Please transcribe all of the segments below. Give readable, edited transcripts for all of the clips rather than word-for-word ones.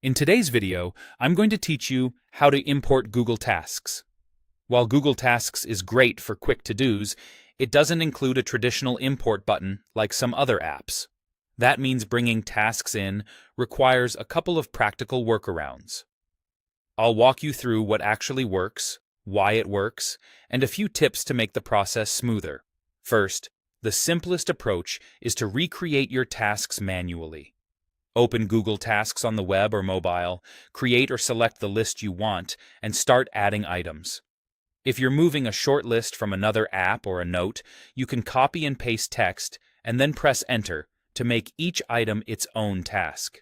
In today's video, I'm going to teach you how to import Google Tasks. While Google Tasks is great for quick to-dos, it doesn't include a traditional import button like some other apps. That means bringing tasks in requires a couple of practical workarounds. I'll walk you through what actually works, why it works, and a few tips to make the process smoother. First, the simplest approach is to recreate your tasks manually. Open Google Tasks on the web or mobile, create or select the list you want, and start adding items. If you're moving a short list from another app or a note, you can copy and paste text and then press Enter to make each item its own task.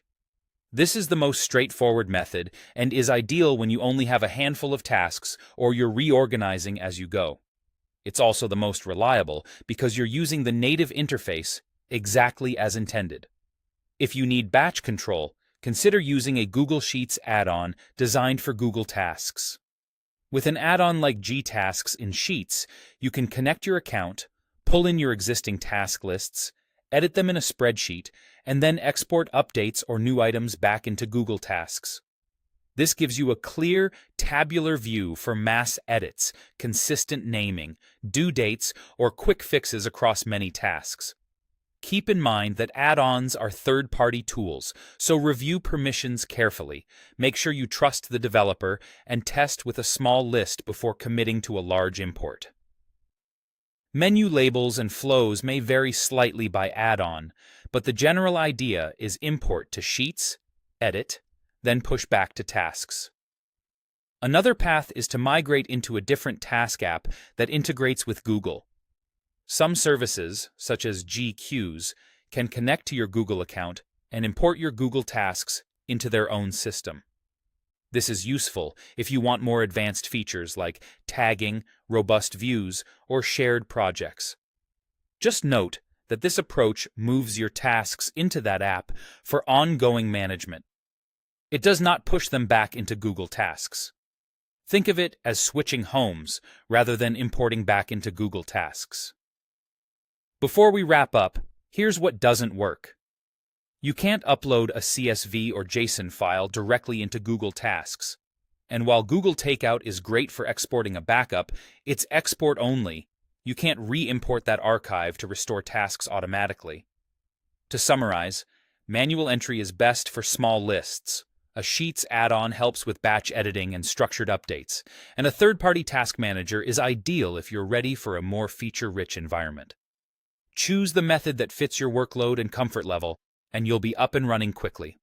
This is the most straightforward method and is ideal when you only have a handful of tasks or you're reorganizing as you go. It's also the most reliable because you're using the native interface exactly as intended. If you need batch control, consider using a Google Sheets add-on designed for Google Tasks. With an add-on like G-Tasks in Sheets, you can connect your account, pull in your existing task lists, edit them in a spreadsheet, and then export updates or new items back into Google Tasks. This gives you a clear, tabular view for mass edits, consistent naming, due dates, or quick fixes across many tasks. Keep in mind that add-ons are third-party tools, so review permissions carefully. Make sure you trust the developer and test with a small list before committing to a large import. Menu labels and flows may vary slightly by add-on, but the general idea is import to Sheets, edit, then push back to Tasks. Another path is to migrate into a different task app that integrates with Google. Some services, such as GQueues, can connect to your Google account and import your Google Tasks into their own system. This is useful if you want more advanced features like tagging, robust views, or shared projects. Just note that this approach moves your tasks into that app for ongoing management. It does not push them back into Google Tasks. Think of it as switching homes rather than importing back into Google Tasks. Before we wrap up, here's what doesn't work. You can't upload a CSV or JSON file directly into Google Tasks. And while Google Takeout is great for exporting a backup, it's export only. You can't re-import that archive to restore tasks automatically. To summarize, manual entry is best for small lists. A Sheets add-on helps with batch editing and structured updates. And a third-party task manager is ideal if you're ready for a more feature-rich environment. Choose the method that fits your workload and comfort level, and you'll be up and running quickly.